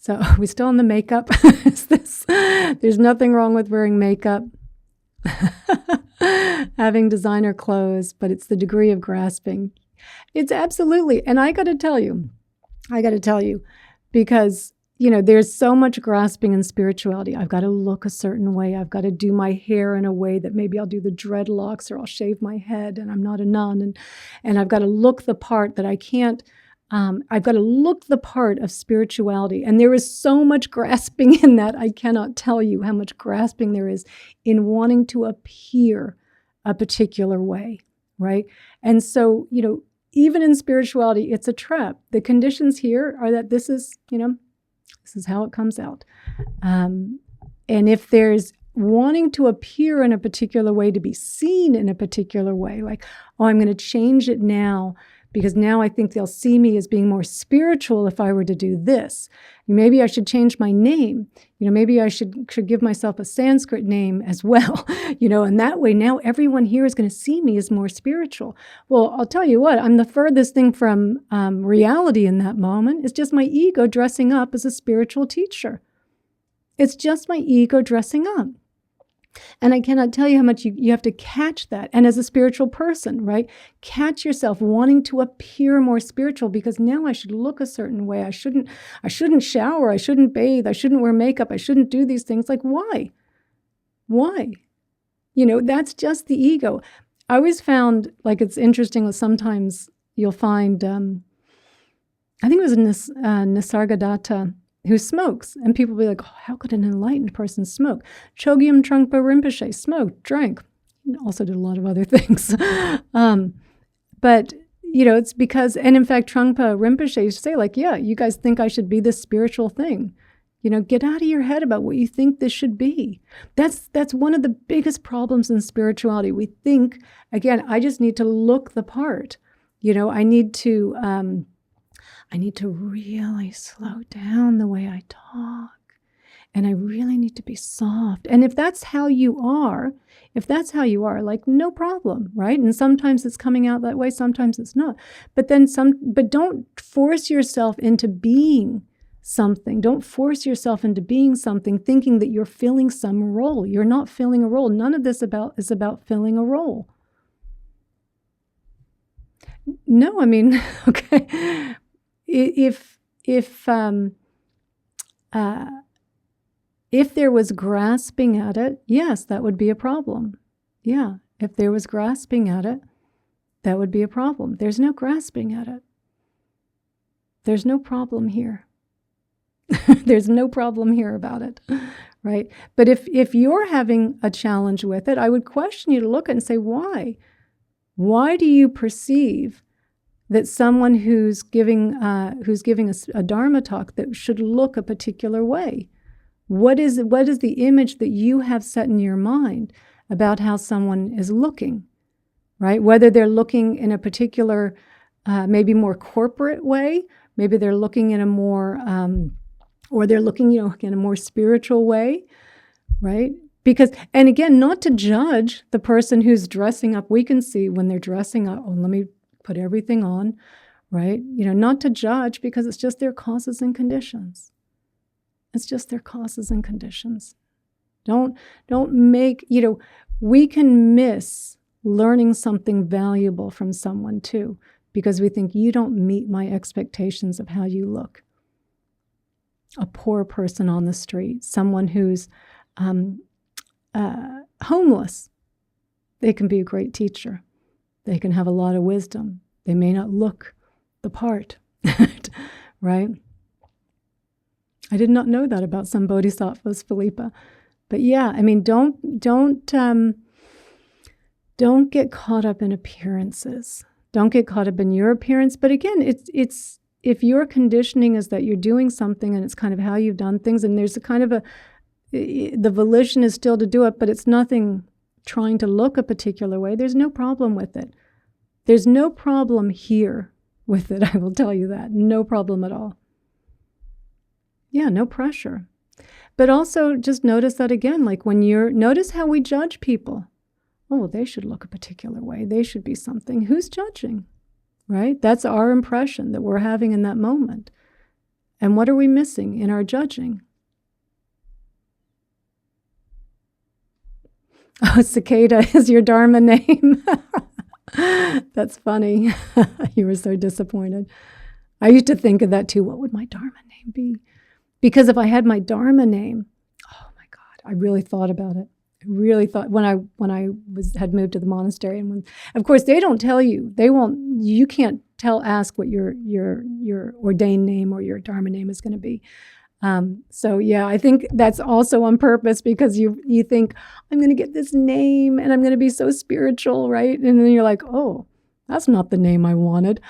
So are we still on the makeup? There's nothing wrong with wearing makeup, having designer clothes, but it's the degree of grasping. It's absolutely, and I got to tell you, because, there's so much grasping in spirituality. I've got to look a certain way. I've got to do my hair in a way that maybe I'll do the dreadlocks or I'll shave my head and I'm not a nun. And I've got to look the part that I can't, I've got to look the part of spirituality. And there is so much grasping in that. I cannot tell you how much grasping there is in wanting to appear a particular way, right? And so, even in spirituality, it's a trap. The conditions here are that this is how it comes out. And if there's wanting to appear in a particular way, to be seen in a particular way, like, oh, I'm going to change it now because now I think they'll see me as being more spiritual if I were to do this. Maybe I should change my name. Maybe I should give myself a Sanskrit name as well. And that way now everyone here is going to see me as more spiritual. Well, I'll tell you what, I'm the furthest thing from reality in that moment. It's just my ego dressing up as a spiritual teacher. It's just my ego dressing up. And I cannot tell you how much you have to catch that. And as a spiritual person, right? Catch yourself wanting to appear more spiritual because now I should look a certain way. I shouldn't shower. I shouldn't bathe. I shouldn't wear makeup. I shouldn't do these things. Like, why? Why? That's just the ego. I always found, like, it's interesting that sometimes you'll find, I think it was Nisargadatta, who smokes. And people will be like, oh, how could an enlightened person smoke? Chogyam Trungpa Rinpoche smoked, drank. He also did a lot of other things. But, it's because, and in fact, Trungpa Rinpoche used to say, like, yeah, you guys think I should be this spiritual thing. Get out of your head about what you think this should be. That's one of the biggest problems in spirituality. We think, again, I just need to look the part. I need to really slow down the way I talk. And I really need to be soft. And if that's how you are, like, no problem, right? And sometimes it's coming out that way, sometimes it's not. But don't force yourself into being something. Don't force yourself into being something thinking that you're filling some role. You're not filling a role. None of this is about filling a role. No, okay. If there was grasping at it, yes, that would be a problem. Yeah, if there was grasping at it, that would be a problem. There's no grasping at it. There's no problem here. There's no problem here about it, right? But if you're having a challenge with it, I would question you to look at it and say, why? Why do you perceive that someone who's giving a Dharma talk that should look a particular way? What is the image that you have set in your mind about how someone is looking, right? Whether they're looking in a particular, maybe more corporate way, maybe they're looking in a more, or they're looking, in a more spiritual way, right? Because, and again, not to judge the person who's dressing up. We can see when they're dressing up, oh, let me put everything on, right? Not to judge, because it's just their causes and conditions. It's just their causes and conditions. Don't make, we can miss learning something valuable from someone too, because we think you don't meet my expectations of how you look. A poor person on the street, someone who's homeless, they can be a great teacher. They can have a lot of wisdom. They may not look the part, right? I did not know that about some bodhisattvas, Philippa. But yeah, don't get caught up in appearances. Don't get caught up in your appearance. But again, it's if your conditioning is that you're doing something and it's kind of how you've done things, and there's a kind of the volition is still to do it, but it's nothing trying to look a particular way, there's no problem with it. There's no problem here with it, I will tell you that. No problem at all. Yeah, no pressure. But also just notice that again, like notice how we judge people. Oh, they should look a particular way. They should be something. Who's judging, right? That's our impression that we're having in that moment. And what are we missing in our judging? Oh, cicada is your Dharma name. That's funny. You were so disappointed. I used to think of that too. What would my Dharma name be? Because if I had my Dharma name, oh my God, I really thought about it. I really thought when I had moved to the monastery, and when, of course, they don't tell you. They won't. You can't ask what your ordained name or your Dharma name is going to be. So yeah, I think that's also on purpose, because you think, I'm going to get this name and I'm going to be so spiritual, right? And then you're like, oh, that's not the name I wanted.